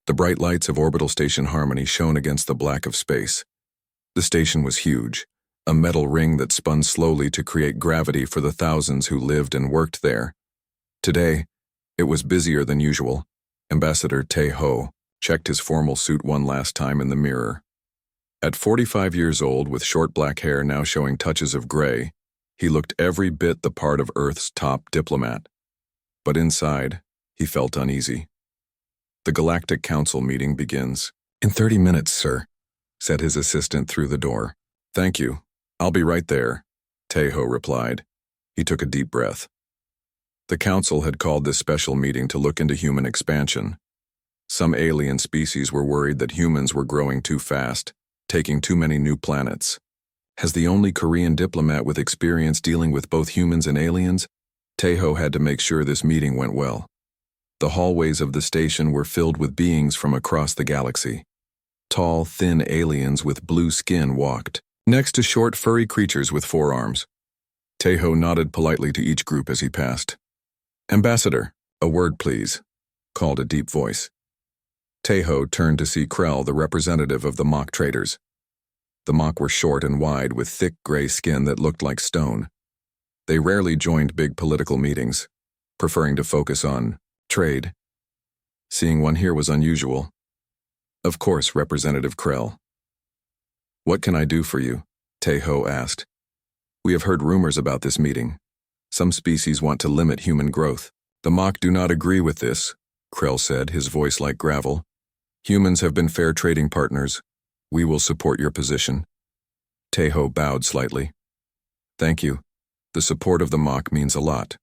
The bright lights of Orbital Station Harmony shone against the black of space. The station was huge, a metal ring that spun slowly to create gravity for the thousands who lived and worked there. Today, it was busier than usual. Ambassador Tae-ho checked his formal suit one last time in the mirror. At 45 years old, with short black hair now showing touches of gray, he looked every bit the part of Earth's top diplomat. But inside, he felt uneasy. The Galactic Council meeting begins. "In 30 minutes, sir," said his assistant through the door. "Thank you. I'll be right there," Tae-ho replied. He took a deep breath. The council had called this special meeting to look into human expansion. Some alien species were worried that humans were growing too fast, taking too many new planets. As the only Korean diplomat with experience dealing with both humans and aliens, Tae-ho had to make sure this meeting went well. The hallways of the station were filled with beings from across the galaxy. Tall, thin aliens with blue skin walked next to short, furry creatures with forearms. Tae-ho nodded politely to each group as he passed. "Ambassador, a word please," called a deep voice. Tae-ho turned to see Krell, the representative of the mock traders. The mock were short and wide with thick gray skin that looked like stone. They rarely joined big political meetings, preferring to focus on trade. Seeing one here was unusual. "Of course, Representative Krell." "What can I do for you?" Tae-ho asked. "We have heard rumors about this meeting. Some species want to limit human growth. The mock do not agree with this," Krell said, his voice like gravel. "Humans have been fair trading partners. We will support your position." Tae-ho bowed slightly. "Thank you. The support of the mock means a lot."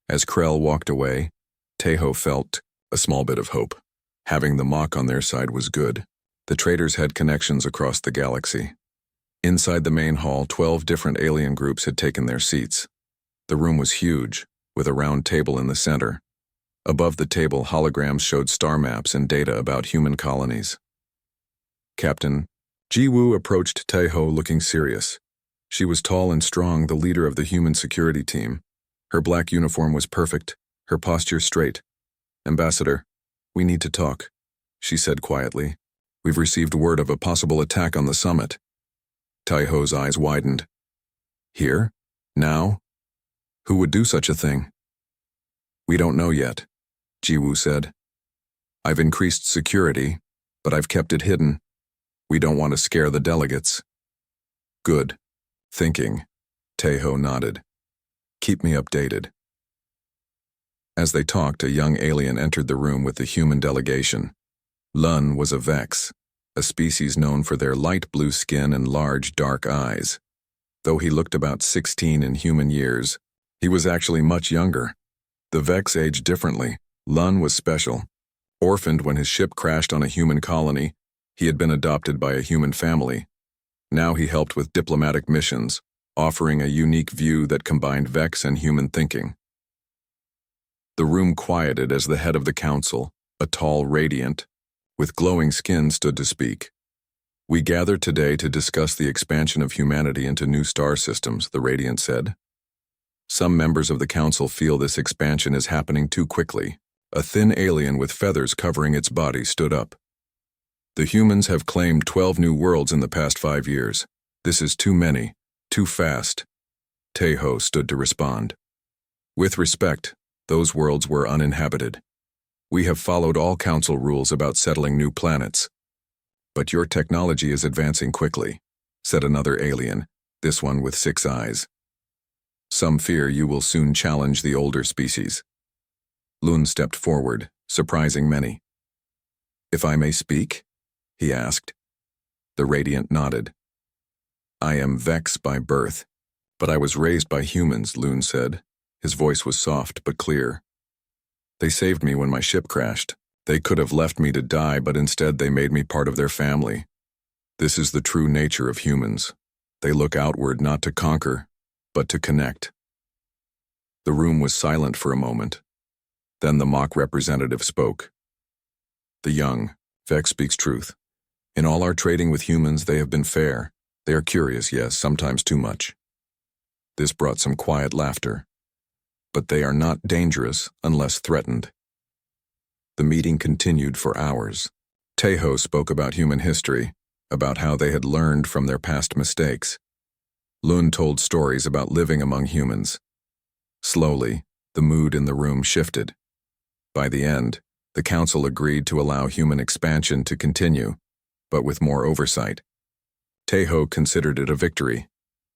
As Krell walked away, Tae-ho felt a small bit of hope. Having the mock on their side was good. The traders had connections across the galaxy. Inside the main hall, 12 different alien groups had taken their seats. The room was huge, with a round table in the center. Above the table, holograms showed star maps and data about human colonies. Captain Ji-woo approached Tae-ho looking serious. She was tall and strong, the leader of the human security team. Her black uniform was perfect, her posture straight. "Ambassador, we need to talk," she said quietly. "We've received word of a possible attack on the summit." Tae-ho's eyes widened. "Here? Now? Who would do such a thing?" "We don't know yet," Ji-woo said. "I've increased security, but I've kept it hidden. We don't want to scare the delegates." "Good thinking," Tae-ho nodded. "Keep me updated." As they talked, a young alien entered the room with the human delegation. Lun was a Vex, a species known for their light blue skin and large, dark eyes. Though he looked about 16 in human years, he was actually much younger. The Vex aged differently. Lun was special. Orphaned when his ship crashed on a human colony, he had been adopted by a human family. Now he helped with diplomatic missions, offering a unique view that combined Vex and human thinking. The room quieted as the head of the council, a tall Radiant, with glowing skin, stood to speak. "We gather today to discuss the expansion of humanity into new star systems," the Radiant said. "Some members of the council feel this expansion is happening too quickly." A thin alien with feathers covering its body stood up. "The humans have claimed 12 new worlds in the past 5 years. This is too many, too fast." Tae-ho stood to respond. "With respect, those worlds were uninhabited. We have followed all council rules about settling new planets. But your technology is advancing quickly," said another alien, this one with 6 eyes. "Some fear you will soon challenge the older species." Lun stepped forward, surprising many. "If I may speak?" he asked. The Radiant nodded. "I am Vex by birth, but I was raised by humans," Lun said. His voice was soft but clear. "They saved me when my ship crashed. They could have left me to die, but instead they made me part of their family. This is the true nature of humans. They look outward not to conquer, but to connect." The room was silent for a moment. Then the mock representative spoke. "The young, Vex speaks truth. In all our trading with humans, they have been fair. They are curious, yes, sometimes too much." This brought some quiet laughter. "But they are not dangerous unless threatened." The meeting continued for hours. Taeho spoke about human history, about how they had learned from their past mistakes. Lun told stories about living among humans. Slowly, the mood in the room shifted. By the end, the council agreed to allow human expansion to continue, but with more oversight. Taeho considered it a victory.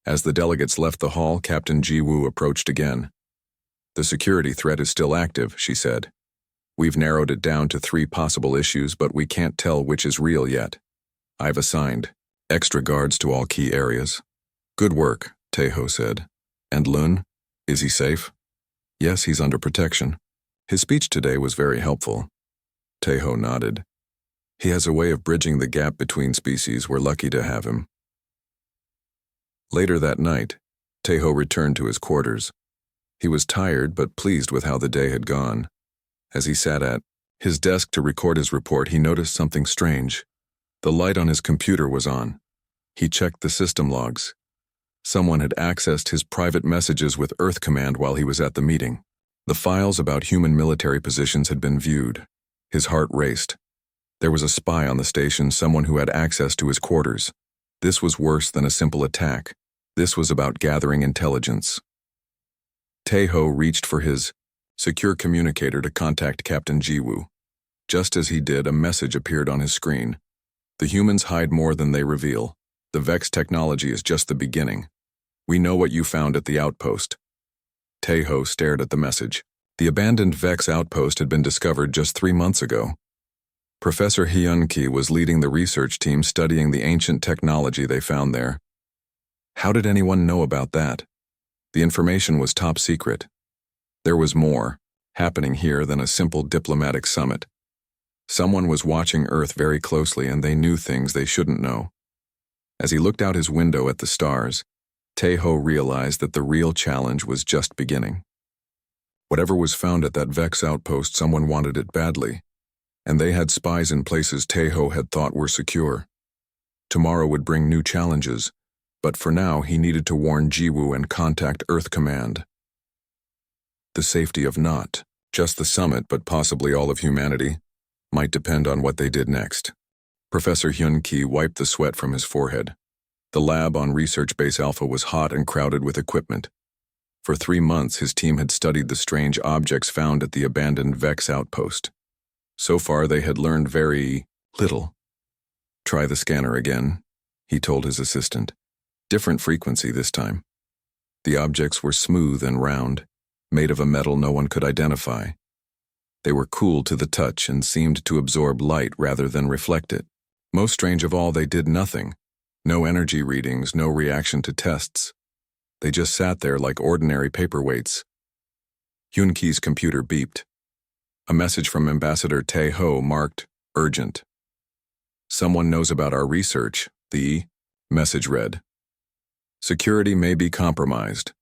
As the delegates left the hall, Captain Ji-woo approached again. "The security threat is still active," she said. "We've narrowed it down to 3 possible issues, but we can't tell which is real yet. I've assigned extra guards to all key areas." "Good work," Taeho said. "And Lun, is he safe?" "Yes, he's under protection. His speech today was very helpful." Taeho nodded. "He has a way of bridging the gap between species. We're lucky to have him." Later that night, Taeho returned to his quarters. He was tired but pleased with how the day had gone. As he sat at his desk to record his report, he noticed something strange. The light on his computer was on. He checked the system logs. Someone had accessed his private messages with Earth Command while he was at the meeting. The files about human military positions had been viewed. His heart raced. There was a spy on the station, someone who had access to his quarters. This was worse than a simple attack. This was about gathering intelligence. Taeho reached for his secure communicator to contact Captain Ji-woo. Just as he did, a message appeared on his screen. "The humans hide more than they reveal. The Vex technology is just the beginning. We know what you found at the outpost." Taeho stared at the message. The abandoned Vex outpost had been discovered just 3 months ago. Professor Hyun-ki was leading the research team studying the ancient technology they found there. How did anyone know about that? The information was top secret. There was more happening here than a simple diplomatic summit. Someone was watching Earth very closely, and they knew things they shouldn't know. As he looked out his window at the stars, Taeho realized that the real challenge was just beginning. Whatever was found at that Vex outpost, someone wanted it badly, and they had spies in places Taeho had thought were secure. Tomorrow would bring new challenges, but for now he needed to warn Ji-woo and contact Earth Command. The safety of not just the summit, but possibly all of humanity, might depend on what they did next. Professor Hyun-ki wiped the sweat from his forehead. The lab on Research Base Alpha was hot and crowded with equipment. For 3 months, his team had studied the strange objects found at the abandoned Vex outpost. So far, they had learned very little. "Try the scanner again," he told his assistant. "Different frequency this time." The objects were smooth and round, made of a metal no one could identify. They were cool to the touch and seemed to absorb light rather than reflect it. Most strange of all, they did nothing. No energy readings, no reaction to tests. They just sat there like ordinary paperweights. Hyun-ki's computer beeped. A message from Ambassador Taeho marked urgent. "Someone knows about our research," the message read. "Security may be compromised.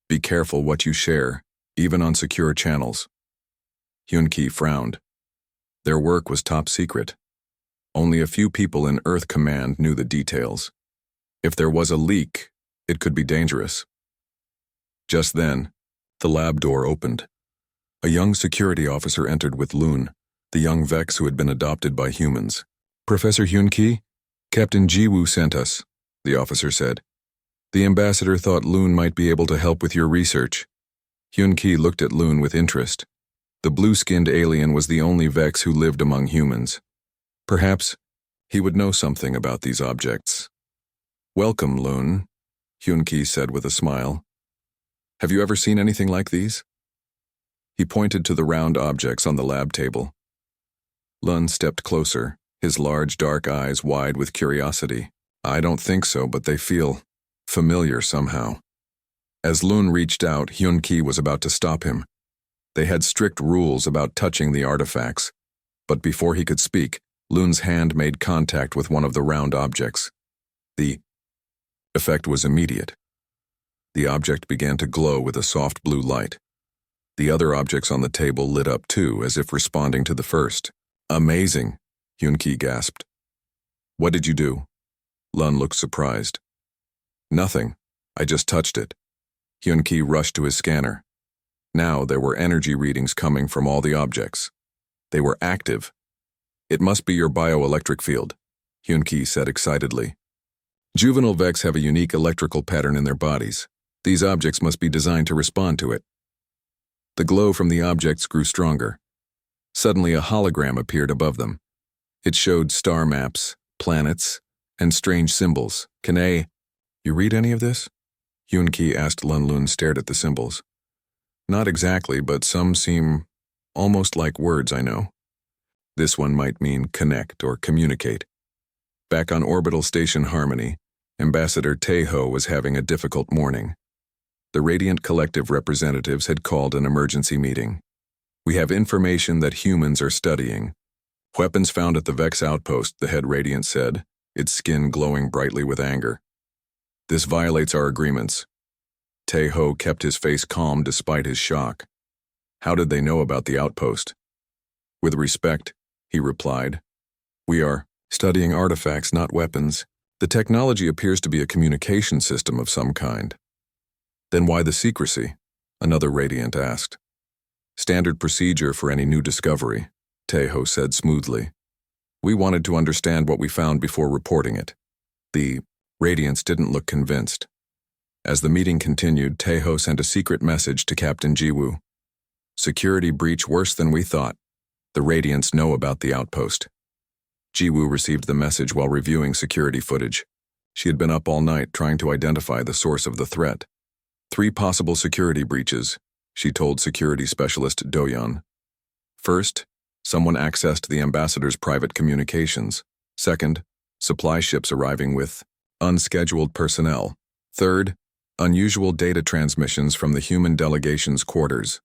Be careful what you share, even on secure channels." Hyun-ki frowned. Their work was top secret. Only a few people in Earth Command knew the details. If there was a leak, it could be dangerous. Just then, the lab door opened. A young security officer entered with Lun, the young Vex who had been adopted by humans. "Professor Hyun-ki, Captain Ji-woo sent us," the officer said. "The ambassador thought Lun might be able to help with your research." Hyun-ki looked at Lun with interest. The blue-skinned alien was the only Vex who lived among humans. Perhaps he would know something about these objects. "Welcome, Lun," Hyun-ki said with a smile. "Have you ever seen anything like these?" He pointed to the round objects on the lab table. Lun stepped closer, his large dark eyes wide with curiosity. "I don't think so, but they feel familiar somehow." As Lun reached out, Hyun-ki was about to stop him. They had strict rules about touching the artifacts, but before he could speak, Lun's hand made contact with one of the round objects. The effect was immediate. The object began to glow with a soft blue light. The other objects on the table lit up too, as if responding to the first. "Amazing," Hyun-ki gasped. "What did you do?" Lun looked surprised. "Nothing. I just touched it." Hyun-ki rushed to his scanner. Now there were energy readings coming from all the objects. They were active. "It must be your bioelectric field," Hyun-Ki said excitedly. "Juvenile Vex have a unique electrical pattern in their bodies. These objects must be designed to respond to it." The glow from the objects grew stronger. Suddenly a hologram appeared above them. It showed star maps, planets, and strange symbols. You read any of this?" Hyun-Ki asked. Lun stared at the symbols. "Not exactly, but some seem almost like words I know. This one might mean connect or communicate." Back on orbital station Harmony, Ambassador Tae-ho was having a difficult morning. The Radiant Collective representatives had called an emergency meeting. "We have information that humans are studying weapons found at the Vex outpost," the head Radiant said, its skin glowing brightly with anger. "This violates our agreements." Tae-ho kept his face calm despite his shock. "How did they know about the outpost?" "With respect," he replied, "we are studying artifacts, not weapons. The technology appears to be a communication system of some kind." "Then why the secrecy?" another Radiant asked. "Standard procedure for any new discovery," Tae-ho said smoothly. "We wanted to understand what we found before reporting it." The Radiants didn't look convinced. As the meeting continued, Tae-ho sent a secret message to Captain Jiwoo. "Security breach worse than we thought. The Radiants know about the outpost." Jiwoo received the message while reviewing security footage. She had been up all night trying to identify the source of the threat. 3 possible security breaches, she told security specialist Do-yeon. First, someone accessed the ambassador's private communications. Second, supply ships arriving with unscheduled personnel. Third, unusual data transmissions from the human delegation's quarters.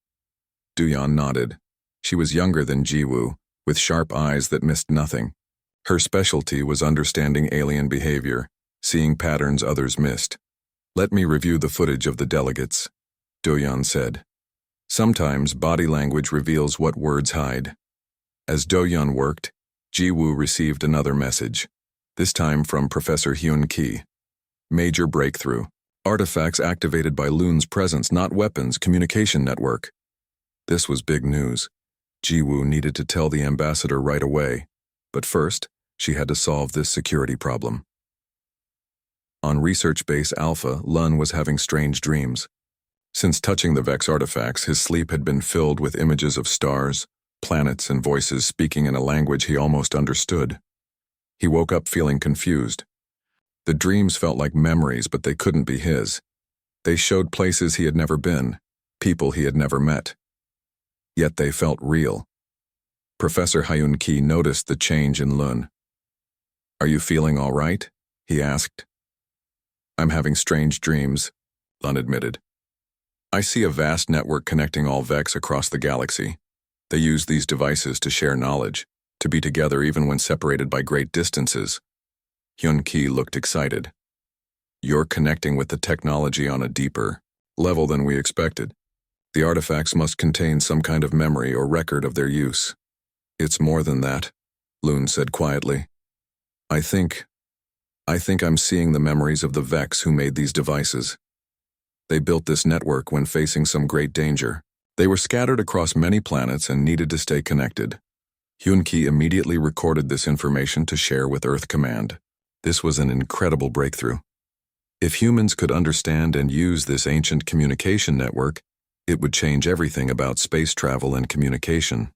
Do-yeon nodded. She was younger than Jiwoo, with sharp eyes that missed nothing. Her specialty was understanding alien behavior, seeing patterns others missed. "Let me review the footage of the delegates," Do-yeon said. "Sometimes body language reveals what words hide." As Do-yeon worked, Jiwoo received another message, this time from Professor Hyun-Ki. "Major breakthrough. Artifacts activated by Lun's presence, not weapons, communication network." This was big news. Jiwoo needed to tell the ambassador right away, but first, she had to solve this security problem. On Research Base Alpha, Lun was having strange dreams. Since touching the Vex artifacts, his sleep had been filled with images of stars, planets, and voices speaking in a language he almost understood. He woke up feeling confused. The dreams felt like memories, but they couldn't be his. They showed places he had never been, people he had never met. Yet they felt real. Professor Hyun-Ki noticed the change in Lun. "Are you feeling all right?" he asked. "I'm having strange dreams," Lun admitted. "I see a vast network connecting all Vex across the galaxy. They use these devices to share knowledge, to be together even when separated by great distances." Hyun-Ki looked excited. "You're connecting with the technology on a deeper level than we expected. The artifacts must contain some kind of memory or record of their use." "It's more than that," Lun said quietly. I think I'm seeing the memories of the Vex who made these devices. They built this network when facing some great danger. They were scattered across many planets and needed to stay connected." Hyun-Ki immediately recorded this information to share with Earth Command. This was an incredible breakthrough. If humans could understand and use this ancient communication network, it would change everything about space travel and communication.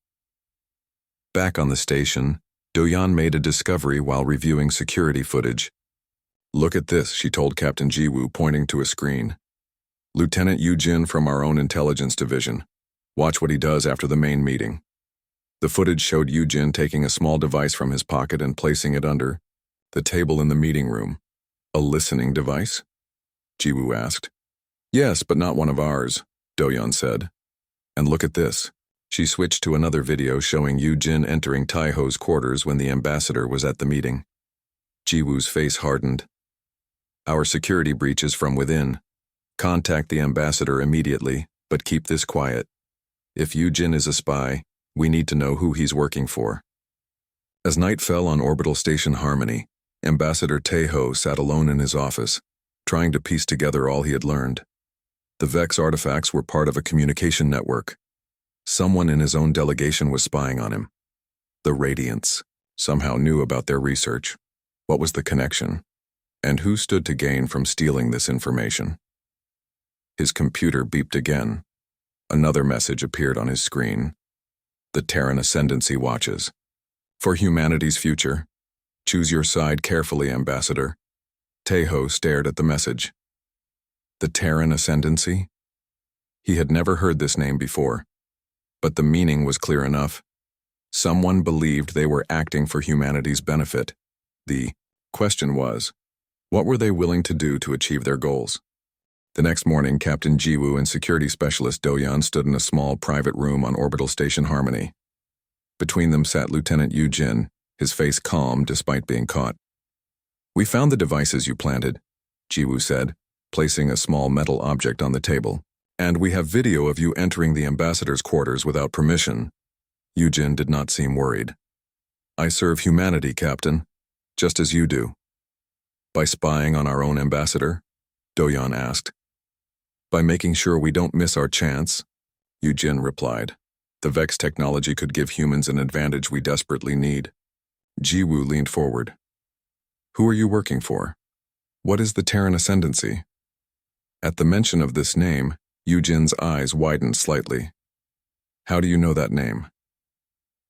Back on the station, Do-yeon made a discovery while reviewing security footage. "Look at this," she told Captain Jiwoo, pointing to a screen. "Lieutenant Yu-jin from our own intelligence division. Watch what he does after the main meeting." The footage showed Yu-jin taking a small device from his pocket and placing it under the table in the meeting room. "A listening device?" Jiwoo asked. "Yes, but not one of ours," Do-yeon said. "And look at this." She switched to another video showing Yu-jin entering Tae-ho's quarters when the ambassador was at the meeting. Jiwoo's face hardened. "Our security breach is from within. Contact the ambassador immediately, but keep this quiet. If Yu-jin is a spy, we need to know who he's working for." As night fell on orbital station Harmony, Ambassador Tae-ho sat alone in his office, trying to piece together all he had learned. The Vex artifacts were part of a communication network. Someone in his own delegation was spying on him. The Radiants somehow knew about their research. What was the connection? And who stood to gain from stealing this information? His computer beeped again. Another message appeared on his screen. The Terran Ascendancy watches. For humanity's future. Choose your side carefully, Ambassador. Tejo stared at the message. The Terran Ascendancy? He had never heard this name before, but the meaning was clear enough. Someone believed they were acting for humanity's benefit. The question was, what were they willing to do to achieve their goals? The next morning, Captain Jiwoo and Security Specialist Do-yeon stood in a small private room on Orbital Station Harmony. Between them sat Lieutenant Yu-jin, his face calm despite being caught. "We found the devices you planted," Jiwoo said, placing a small metal object on the table. "And we have video of you entering the ambassador's quarters without permission." Yu-jin did not seem worried. "I serve humanity, Captain, just as you do." "By spying on our own ambassador?" Do-yeon asked. "By making sure we don't miss our chance," Yu-jin replied. "The Vex technology could give humans an advantage we desperately need." Jiwoo leaned forward. "Who are you working for? What is the Terran Ascendancy?" At the mention of this name, Yu-jin's eyes widened slightly. "How do you know that name?"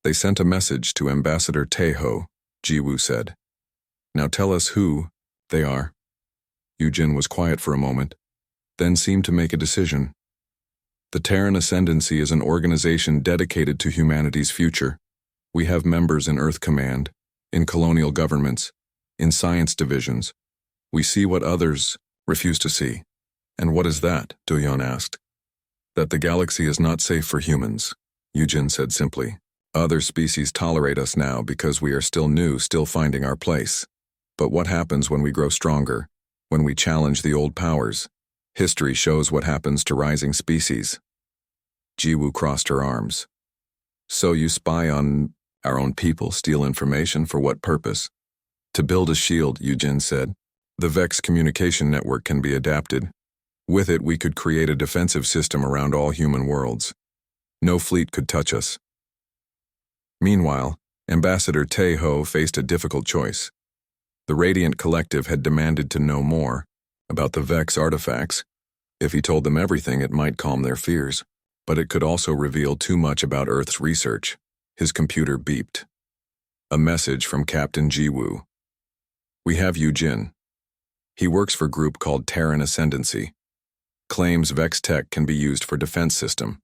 "They sent a message to Ambassador Tejo," Jiwoo said. "Now tell us who they are." Yu-jin was quiet for a moment, then seemed to make a decision. "The Terran Ascendancy is an organization dedicated to humanity's future. We have members in Earth Command, in colonial governments, in science divisions. We see what others refuse to see." "And what is that?" Do-yeon asked. "That the galaxy is not safe for humans," Yu-jin said simply. "Other species tolerate us now because we are still new, still finding our place. But what happens when we grow stronger, when we challenge the old powers? History shows what happens to rising species." Jiwoo crossed her arms. "So you spy on our own people, steal information, for what purpose?" "To build a shield," Yu-jin said. "The Vex communication network can be adapted. With it, we could create a defensive system around all human worlds. No fleet could touch us." Meanwhile, Ambassador Tejo faced a difficult choice. The Radiant Collective had demanded to know more about the Vex artifacts. If he told them everything, it might calm their fears, but it could also reveal too much about Earth's research. His computer beeped. A message from Captain Jiwoo. "We have Yu-jin. He works for a group called Terran Ascendancy. Claims Vex tech can be used for defense system.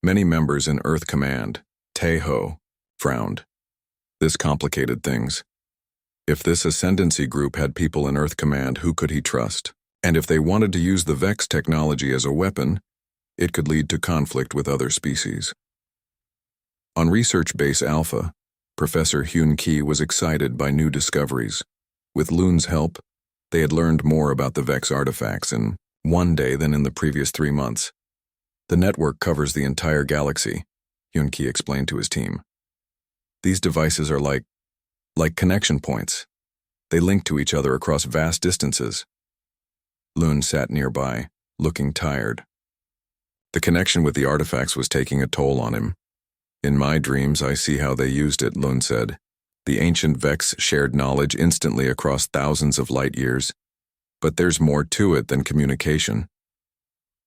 Many members in Earth Command." Tejo frowned. This complicated things. If this Ascendancy group had people in Earth Command, who could he trust? And if they wanted to use the Vex technology as a weapon, it could lead to conflict with other species. On Research Base Alpha, Professor Hyun-ki was excited by new discoveries. With Loon's help, they had learned more about the Vex artifacts in one day than in the previous 3 months. "The network covers the entire galaxy," Hyun-ki explained to his team. "These devices are like connection points. They link to each other across vast distances." Loon sat nearby, looking tired. The connection with the artifacts was taking a toll on him. "In my dreams, I see how they used it," Loon said. "The ancient Vex shared knowledge instantly across thousands of light years. But there's more to it than communication."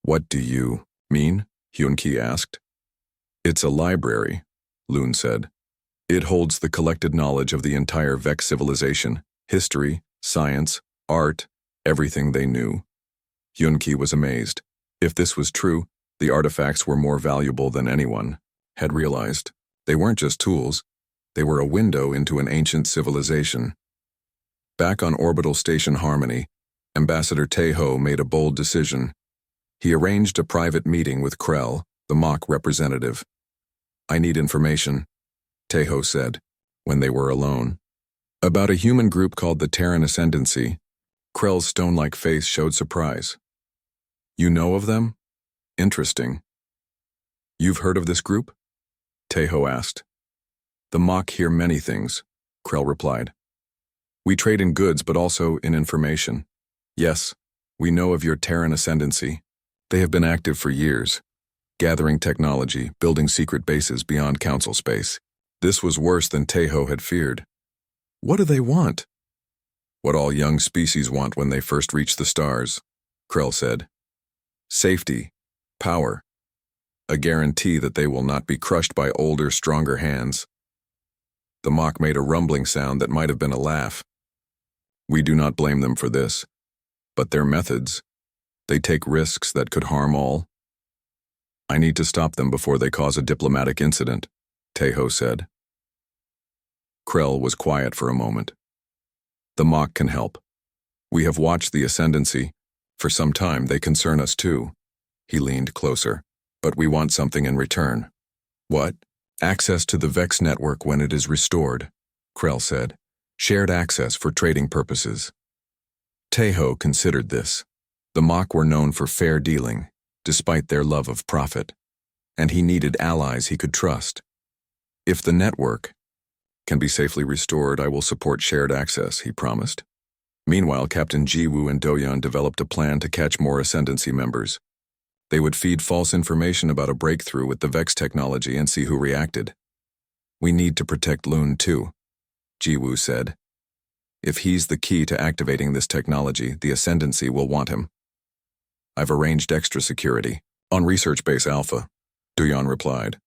"What do you mean?" Hyun-ki asked. "It's a library," Loon said. "It holds the collected knowledge of the entire Vex civilization, history, science, art, everything they knew." Hyun-ki was amazed. If this was true, the artifacts were more valuable than anyone had realized. They weren't just tools. They were a window into an ancient civilization. Back on Orbital Station Harmony, Ambassador Tejo made a bold decision. He arranged a private meeting with Krell, the mock representative. "I need information," Tejo said, when they were alone. "About a human group called the Terran Ascendancy." Krell's stone-like face showed surprise. "You know of them? Interesting. You've heard of this group?" Tejo asked. "The mock hear many things," Krell replied. "We trade in goods but also in information. Yes, we know of your Terran Ascendancy. They have been active for years, gathering technology, building secret bases beyond Council space. This was worse than Tejo had feared. What do they want? What all young species want when they first reach the stars, Krell said. Safety, power, a guarantee that they will not be crushed by older, stronger hands. The mock made a rumbling sound that might have been a laugh. We do not blame them for this, but their methods, they take risks that could harm all. I need to stop them before they cause a diplomatic incident, Tejo said. Krell was quiet for a moment. The mock can help. We have watched the ascendancy. For some time, they concern us too. He leaned closer. But we want something in return. What? Access to the Vex network when it is restored, Krell said. Shared access for trading purposes. Tejo considered this. The mock were known for fair dealing, despite their love of profit, and he needed allies he could trust. If the network can be safely restored, I will support shared access, he promised. Meanwhile, Captain Jiwoo and Doyon developed a plan to catch more Ascendancy members. They would feed false information about a breakthrough with the Vex technology and see who reacted. We need to protect Lune too, Jiwoo said. If he's the key to activating this technology, the Ascendancy will want him. I've arranged extra security. On Research Base Alpha, Doyon replied.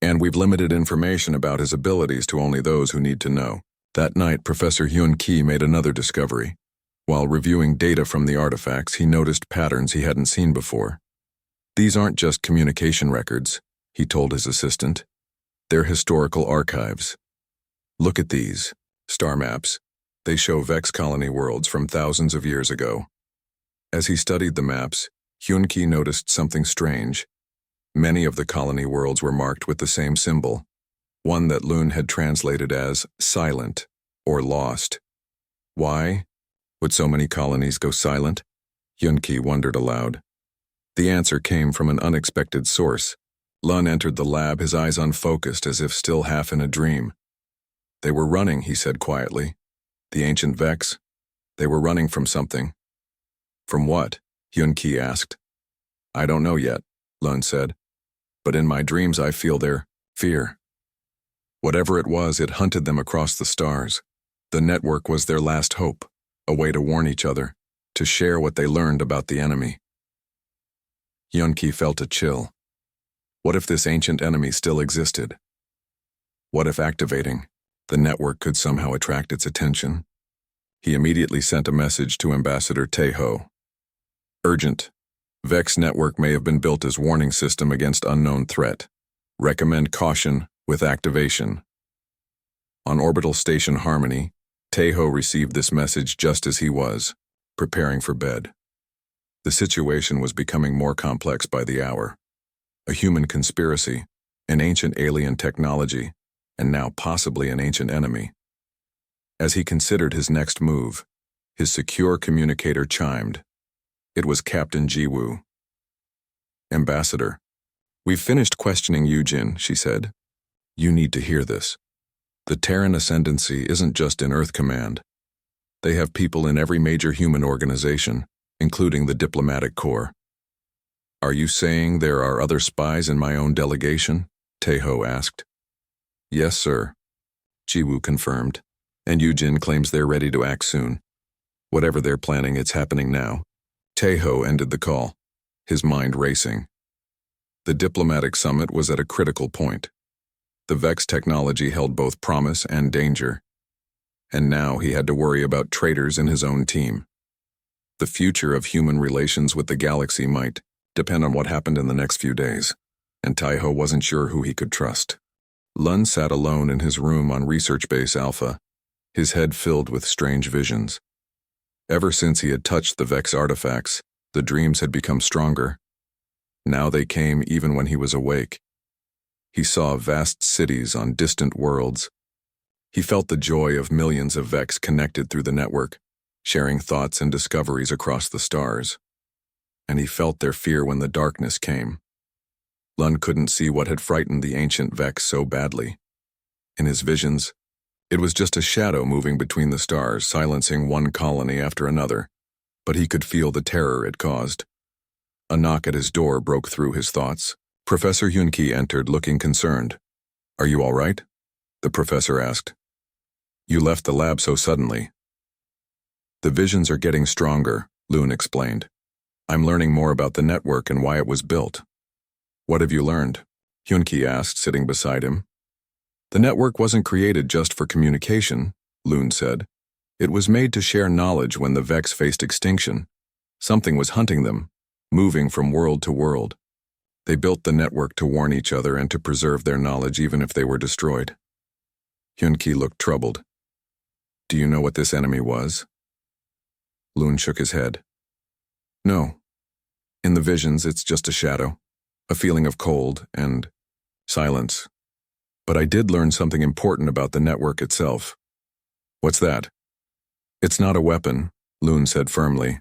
And we've limited information about his abilities to only those who need to know. That night, Professor Hyun-Ki made another discovery. While reviewing data from the artifacts, he noticed patterns he hadn't seen before. These aren't just communication records, he told his assistant. They're historical archives. Look at these star maps. They show Vex colony worlds from thousands of years ago. As he studied the maps, Hyun-Ki noticed something strange. Many of the colony worlds were marked with the same symbol, one that Lune had translated as silent or lost. Why would so many colonies go silent? Hyun-Ki wondered aloud. The answer came from an unexpected source. Lun entered the lab, his eyes unfocused, as if still half in a dream. They were running, he said quietly. The ancient Vex. They were running from something. From what? Hyun-Ki asked. I don't know yet, Lun said. But in my dreams I feel their fear. Whatever it was, it hunted them across the stars. The network was their last hope, a way to warn each other, to share what they learned about the enemy. Hyun-Ki felt a chill. What if this ancient enemy still existed? What if activating the network could somehow attract its attention? He immediately sent a message to Ambassador Tejo. Urgent. Vex network may have been built as warning system against unknown threat. Recommend caution with activation. On orbital station Harmony, Tejo received this message just as he was, preparing for bed. The situation was becoming more complex by the hour. A human conspiracy, an ancient alien technology, and now possibly an ancient enemy. As he considered his next move, his secure communicator chimed. It was Captain Jiwoo. Ambassador, we've finished questioning Yujin, she said. You need to hear this. The Terran Ascendancy isn't just in Earth Command. They have people in every major human organization, including the diplomatic corps. Are you saying there are other spies in my own delegation? Tejo asked. Yes, sir, Jiwoo confirmed, and Yujin claims they're ready to act soon. Whatever they're planning, it's happening now. Tejo ended the call, his mind racing. The diplomatic summit was at a critical point. The Vex technology held both promise and danger, and now he had to worry about traitors in his own team. The future of human relations with the galaxy might depend on what happened in the next few days, and Tejo wasn't sure who he could trust. Lun sat alone in his room on Research Base Alpha, his head filled with strange visions. Ever since he had touched the Vex artifacts, the dreams had become stronger. Now they came even when he was awake. He saw vast cities on distant worlds. He felt the joy of millions of Vex connected through the network, sharing thoughts and discoveries across the stars. And he felt their fear when the darkness came. Lun couldn't see what had frightened the ancient Vex so badly. In his visions, it was just a shadow moving between the stars, silencing one colony after another, but he could feel the terror it caused. A knock at his door broke through his thoughts. Professor Hyun-Ki entered, looking concerned. Are you all right? the professor asked. You left the lab so suddenly. The visions are getting stronger, Loon explained. I'm learning more about the network and why it was built. What have you learned? Hyun-ki asked, sitting beside him. The network wasn't created just for communication, Loon said. It was made to share knowledge when the Vex faced extinction. Something was hunting them, moving from world to world. They built the network to warn each other and to preserve their knowledge even if they were destroyed. Hyun-ki looked troubled. Do you know what this enemy was? Loon shook his head. No. In the visions, it's just a shadow, a feeling of cold and silence. But I did learn something important about the network itself. What's that? It's not a weapon, Loon said firmly.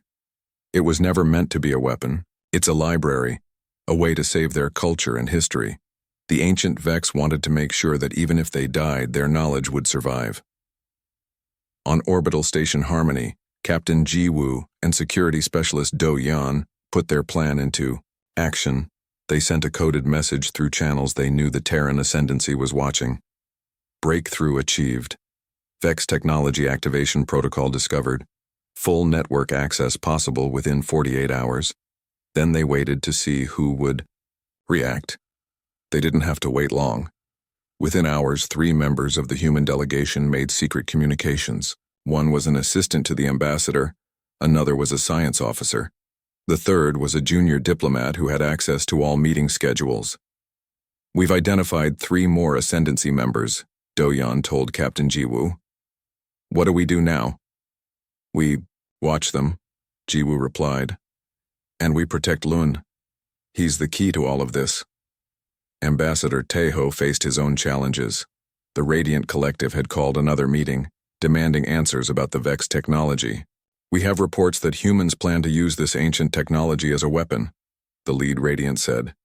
It was never meant to be a weapon. It's a library, a way to save their culture and history. The ancient Vex wanted to make sure that even if they died, their knowledge would survive. On Orbital Station Harmony, Captain Ji-woo and Security Specialist Do-yeon put their plan into action. They sent a coded message through channels they knew the Terran Ascendancy was watching. Breakthrough achieved. Vex Technology Activation Protocol discovered. Full network access possible within 48 hours. Then they waited to see who would react. They didn't have to wait long. Within hours, 3 members of the human delegation made secret communications. One was an assistant to the ambassador, another was a science officer. The third was a junior diplomat who had access to all meeting schedules. We've identified 3 more Ascendancy members, Do-yeon told Captain Ji-woo. What do we do now? We watch them, Ji-woo replied. And we protect Loon. He's the key to all of this. Ambassador Taeho faced his own challenges. The Radiant Collective had called another meeting, demanding answers about the Vex technology. We have reports that humans plan to use this ancient technology as a weapon, the lead Radiant said,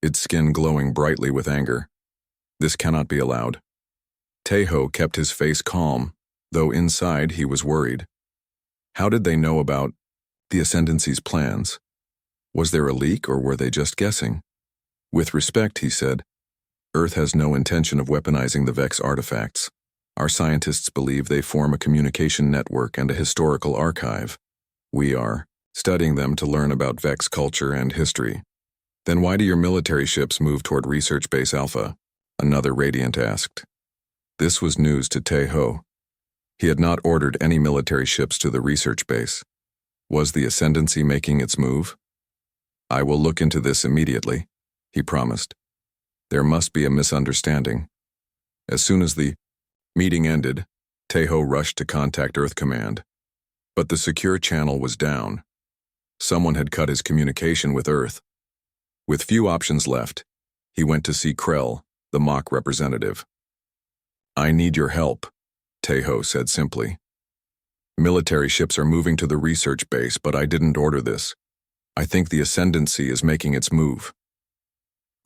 its skin glowing brightly with anger. This cannot be allowed. Taeho kept his face calm, though inside he was worried. How did they know about the Ascendancy's plans? Was there a leak or were they just guessing? With respect, he said, Earth has no intention of weaponizing the Vex artifacts. Our scientists believe they form a communication network and a historical archive. We are studying them to learn about Vex culture and history. Then why do your military ships move toward Research Base Alpha? Another Radiant asked. This was news to Taeho. He had not ordered any military ships to the research base. Was the Ascendancy making its move? I will look into this immediately, he promised. There must be a misunderstanding. As soon as the meeting ended, Taeho rushed to contact Earth Command. But the secure channel was down. Someone had cut his communication with Earth. With few options left, he went to see Krell, the mock representative. I need your help, Taeho said simply. Military ships are moving to the research base, but I didn't order this. I think the Ascendancy is making its move.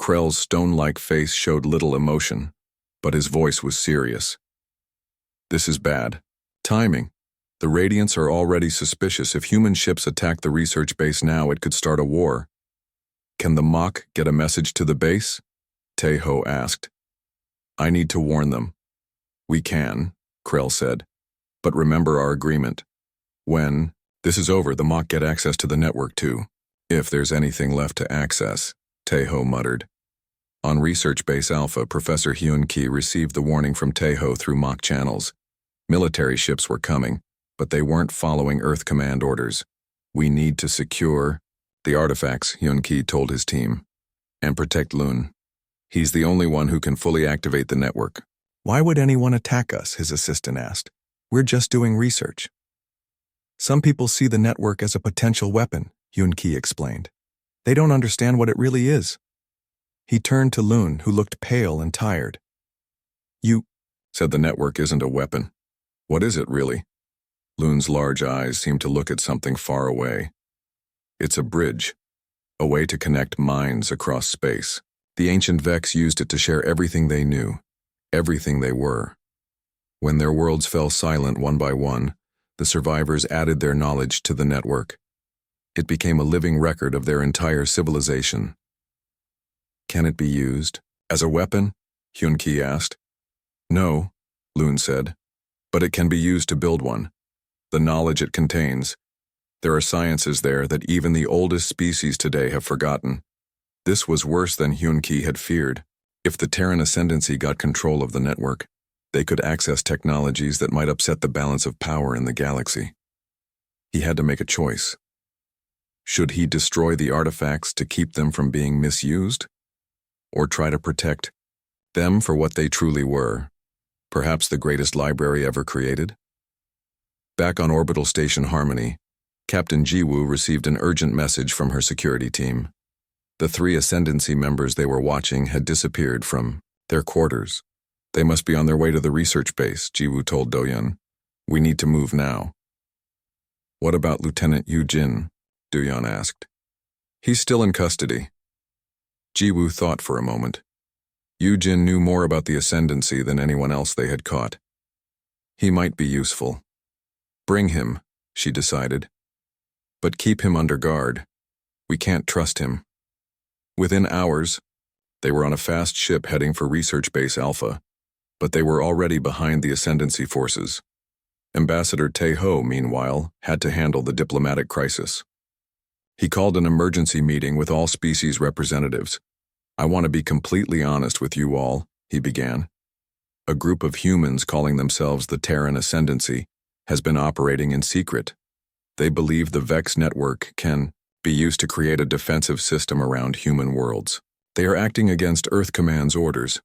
Krell's stone-like face showed little emotion, but his voice was serious. This is bad. Timing. The Radiants are already suspicious. If human ships attack the research base now, it could start a war. Can the mock get a message to the base? Taeho asked. I need to warn them. We can, Krell said. But remember our agreement. When this is over, the mock get access to the network too. If there's anything left to access, Taeho muttered. On Research Base Alpha, Professor Hyun-ki received the warning from Taeho through mock channels. Military ships were coming, but they weren't following Earth Command orders. We need to secure the artifacts, Hyun-ki told his team, and protect Loon. He's the only one who can fully activate the network. Why would anyone attack us? His assistant asked. We're just doing research. Some people see the network as a potential weapon, Hyun-ki explained. They don't understand what it really is. He turned to Loon, who looked pale and tired. You said the network isn't a weapon. What is it really? Loon's large eyes seemed to look at something far away. It's a bridge, a way to connect minds across space. The ancient Vex used it to share everything they knew, everything they were. When their worlds fell silent one by one, the survivors added their knowledge to the network. It became a living record of their entire civilization. Can it be used as a weapon? Hyun-ki asked. No, Loon said, but it can be used to build one. The knowledge it contains. There are sciences there that even the oldest species today have forgotten. This was worse than Hyun-Ki had feared. If the Terran Ascendancy got control of the network, they could access technologies that might upset the balance of power in the galaxy. He had to make a choice. Should he destroy the artifacts to keep them from being misused? Or try to protect them for what they truly were, perhaps the greatest library ever created? Back on Orbital Station Harmony, Captain Jiwoo received an urgent message from her security team. The 3 Ascendancy members they were watching had disappeared from their quarters. They must be on their way to the research base, Jiwoo told Do-yeon. We need to move now. What about Lieutenant Yu-jin? Do-yeon asked. He's still in custody. Jiwoo thought for a moment. Yu-jin knew more about the Ascendancy than anyone else they had caught. He might be useful. Bring him, she decided. But keep him under guard. We can't trust him. Within hours, they were on a fast ship heading for Research Base Alpha, but they were already behind the Ascendancy forces. Ambassador Tae-ho, meanwhile, had to handle the diplomatic crisis. He called an emergency meeting with all species representatives. I want to be completely honest with you all, he began. A group of humans calling themselves the Terran Ascendancy has been operating in secret. They believe the Vex network can be used to create a defensive system around human worlds. They are acting against Earth Command's orders.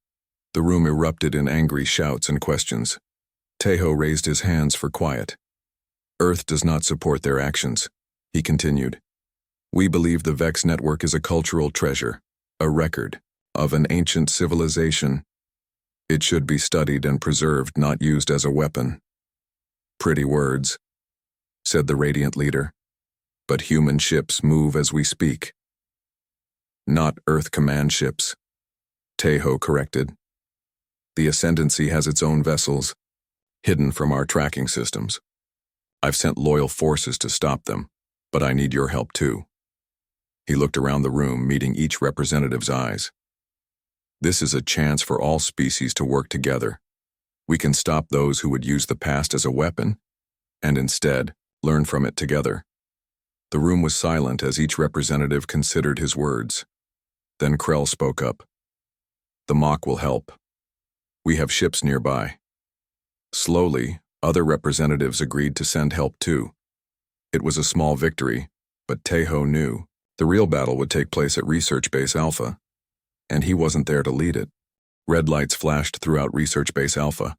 The room erupted in angry shouts and questions. Tae-ho raised his hands for quiet. Earth does not support their actions, he continued. We believe the Vex network is a cultural treasure, a record of an ancient civilization. It should be studied and preserved, not used as a weapon. Pretty words, said the Radiant leader. But human ships move as we speak. Not Earth Command ships, Tae-ho corrected. The Ascendancy has its own vessels, hidden from our tracking systems. I've sent loyal forces to stop them, but I need your help too. He looked around the room, meeting each representative's eyes. This is a chance for all species to work together. We can stop those who would use the past as a weapon, and instead, learn from it together. The room was silent as each representative considered his words. Then Krell spoke up. The Mach will help. We have ships nearby. Slowly, other representatives agreed to send help too. It was a small victory, but Tae-ho knew the real battle would take place at Research Base Alpha, and he wasn't there to lead it. Red lights flashed throughout Research Base Alpha.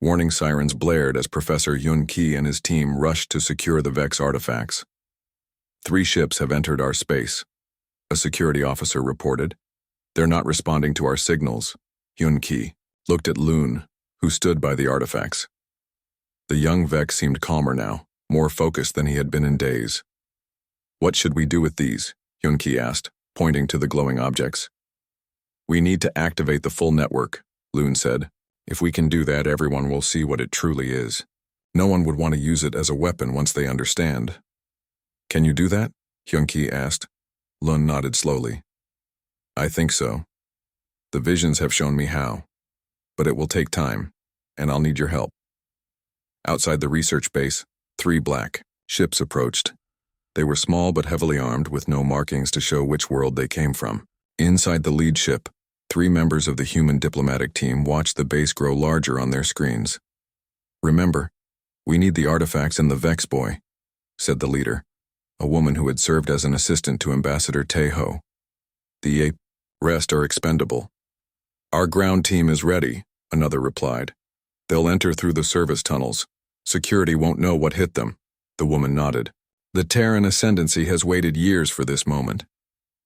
Warning sirens blared as Professor Hyun-Ki and his team rushed to secure the Vex artifacts. 3 ships have entered our space, a security officer reported. They're not responding to our signals. Hyun-Ki looked at Loon, who stood by the artifacts. The young Vex seemed calmer now, more focused than he had been in days. What should we do with these? Hyun-Ki asked, pointing to the glowing objects. We need to activate the full network, Loon said. If we can do that, everyone will see what it truly is. No one would want to use it as a weapon once they understand. Can you do that? Hyun-Ki asked. Loon nodded slowly. I think so. The visions have shown me how. But it will take time, and I'll need your help. Outside the research base, 3 black ships approached. They were small but heavily armed, with no markings to show which world they came from. Inside the lead ship, 3 members of the human diplomatic team watched the base grow larger on their screens. Remember, we need the artifacts and the Vex boy, said the leader, a woman who had served as an assistant to Ambassador Tae-ho. The rest are expendable. Our ground team is ready, another replied. They'll enter through the service tunnels. Security won't know what hit them. The woman nodded. The Terran Ascendancy has waited years for this moment.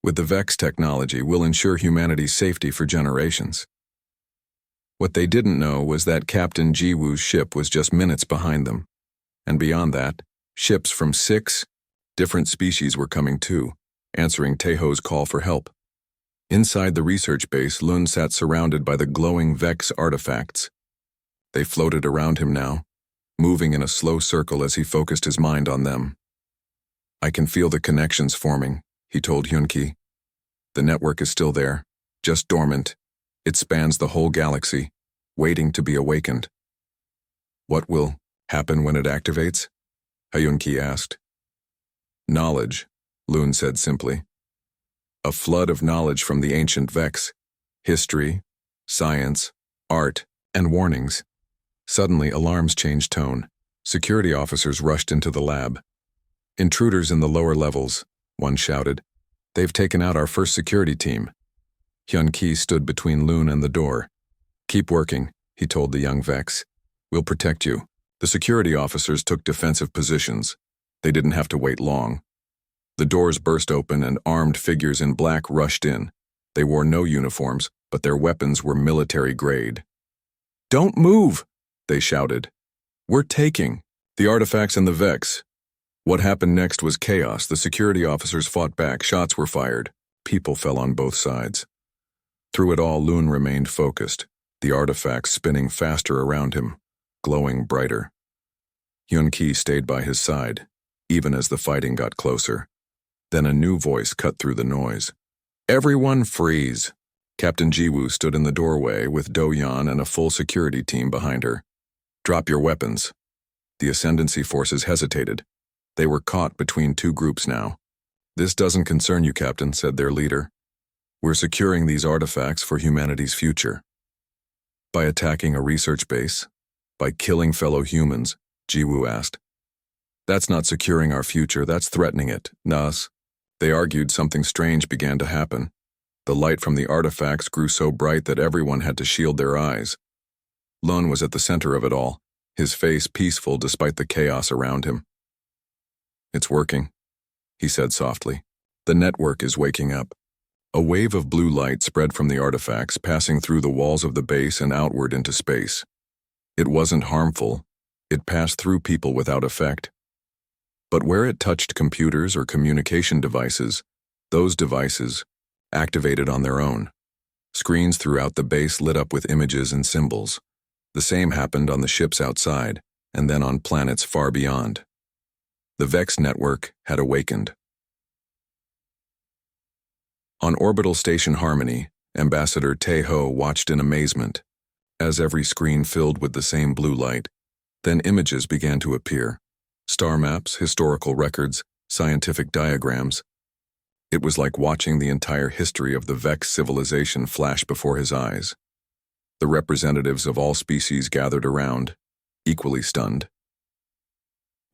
With the Vex technology, we'll ensure humanity's safety for generations. What they didn't know was that Captain Jiwoo's ship was just minutes behind them. And beyond that, ships from 6 different species were coming too, answering Tae-ho's call for help. Inside the research base, Lun sat surrounded by the glowing Vex artifacts. They floated around him now, moving in a slow circle as he focused his mind on them. I can feel the connections forming, he told Hyun-Ki. The network is still there, just dormant. It spans the whole galaxy, waiting to be awakened. What will happen when it activates? Hyun-ki asked. Knowledge, Loon said simply. A flood of knowledge from the ancient Vex, history, science, art, and warnings. Suddenly, alarms changed tone. Security officers rushed into the lab. Intruders in the lower levels, one shouted. They've taken out our first security team. Hyun-ki stood between Loon and the door. Keep working, he told the young Vex. We'll protect you. The security officers took defensive positions. They didn't have to wait long. The doors burst open and armed figures in black rushed in. They wore no uniforms, but their weapons were military grade. Don't move, they shouted. We're taking the artifacts and the Vex. What happened next was chaos. The security officers fought back. Shots were fired. People fell on both sides. Through it all, Loon remained focused, the artifacts spinning faster around him, glowing brighter. Hyun-ki stayed by his side, even as the fighting got closer. Then a new voice cut through the noise. Everyone freeze! Captain Jiwoo stood in the doorway with Do-yeon and a full security team behind her. Drop your weapons. The Ascendancy forces hesitated. They were caught between two groups now. This doesn't concern you, Captain, said their leader. We're securing these artifacts for humanity's future. By attacking a research base? By killing fellow humans? Jiwoo asked. That's not securing our future, that's threatening it, Nas. They argued. Something strange began to happen. The light from the artifacts grew so bright that everyone had to shield their eyes. Lun was at the center of it all, his face peaceful despite the chaos around him. It's working, he said softly. The network is waking up. A wave of blue light spread from the artifacts, passing through the walls of the base and outward into space. It wasn't harmful. It passed through people without effect. But where it touched computers or communication devices, those devices activated on their own. Screens throughout the base lit up with images and symbols. The same happened on the ships outside, and then on planets far beyond. The Vex network had awakened. On orbital station Harmony, Ambassador Tae-ho watched in amazement, as every screen filled with the same blue light. Then images began to appear. Star maps, historical records, scientific diagrams. It was like watching the entire history of the Vex civilization flash before his eyes. The representatives of all species gathered around, equally stunned.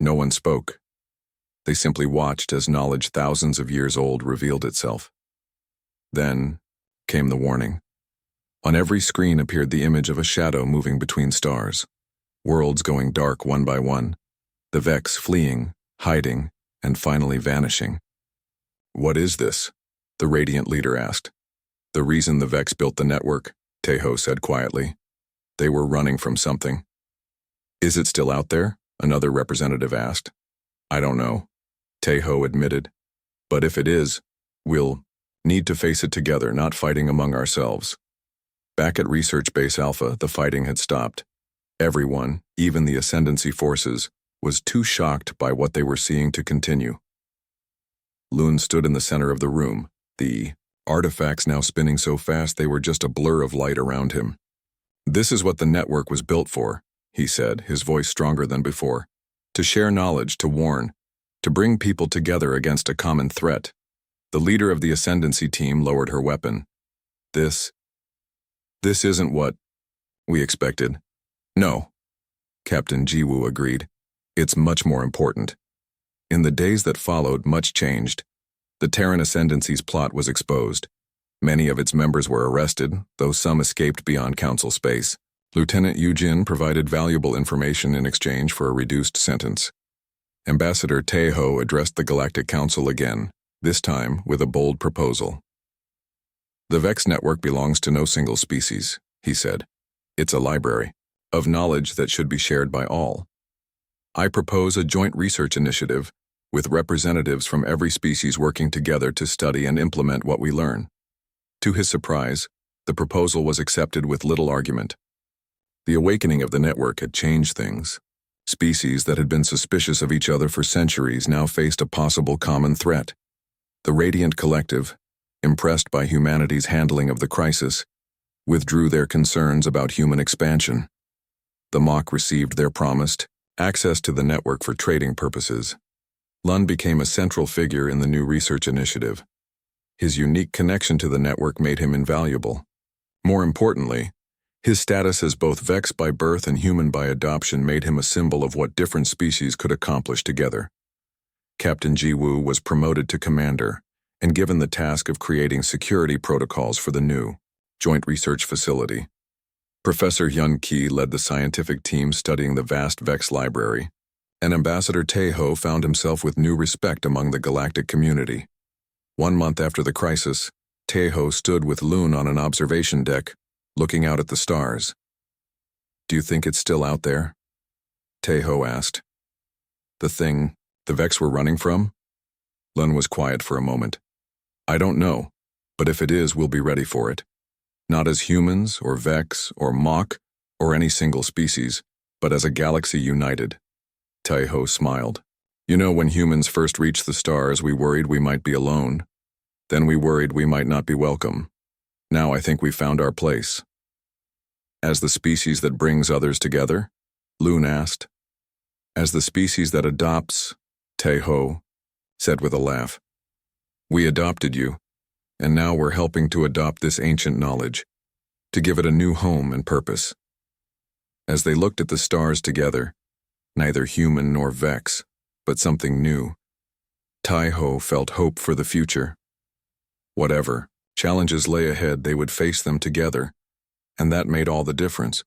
No one spoke. They simply watched as knowledge thousands of years old revealed itself. Then came the warning. On every screen appeared the image of a shadow moving between stars, worlds going dark one by one, the Vex fleeing, hiding, and finally vanishing. What is this? The Radiant leader asked. The reason the Vex built the network, Tae-ho said quietly. They were running from something. Is it still out there? Another representative asked. I don't know, Tae-ho admitted. But if it is, we'll need to face it together, not fighting among ourselves. Back at Research Base Alpha, the fighting had stopped. Everyone, even the Ascendancy forces, was too shocked by what they were seeing to continue. Loon stood in the center of the room, the artifacts now spinning so fast they were just a blur of light around him. This is what the network was built for, he said, his voice stronger than before. To share knowledge, to warn, to bring people together against a common threat. The leader of the Ascendancy team lowered her weapon. This isn't what we expected. No, Captain Jiwoo agreed. It's much more important. In the days that followed, much changed. The Terran Ascendancy's plot was exposed. Many of its members were arrested, though some escaped beyond Council space. Lieutenant Yujin provided valuable information in exchange for a reduced sentence. Ambassador Tae-ho addressed the Galactic Council again, this time with a bold proposal. The Vex network belongs to no single species, he said. It's a library of knowledge that should be shared by all. I propose a joint research initiative with representatives from every species working together to study and implement what we learn. To his surprise, the proposal was accepted with little argument. The awakening of the network had changed things. Species that had been suspicious of each other for centuries now faced a possible common threat. The Radiant Collective, impressed by humanity's handling of the crisis, withdrew their concerns about human expansion. The Mock received their promised access to the network for trading purposes. Lund became a central figure in the new research initiative. His unique connection to the network made him invaluable. More importantly, his status as both Vex by birth and human by adoption made him a symbol of what different species could accomplish together. Captain Ji-woo was promoted to commander and given the task of creating security protocols for the new joint research facility. Professor Hyun-ki led the scientific team studying the vast Vex library, and Ambassador Tae-ho found himself with new respect among the galactic community. 1 month after the crisis, Tae-ho stood with Loon on an observation deck, looking out at the stars. "Do you think it's still out there?" Tae-ho asked. "The thing the Vex were running from?" Lun was quiet for a moment. "I don't know, but if it is, we'll be ready for it. Not as humans, or Vex, or Mock, or any single species, but as a galaxy united." Tae-ho smiled. "You know, when humans first reached the stars, we worried we might be alone. Then we worried we might not be welcome. Now I think we found our place." "As the species that brings others together?" Loon asked. "As the species that adopts," Tae-ho said with a laugh. "We adopted you, and now we're helping to adopt this ancient knowledge, to give it a new home and purpose." As they looked at the stars together, neither human nor Vex, but something new, Tae-ho felt hope for the future. Whatever challenges lay ahead, they would face them together, and that made all the difference.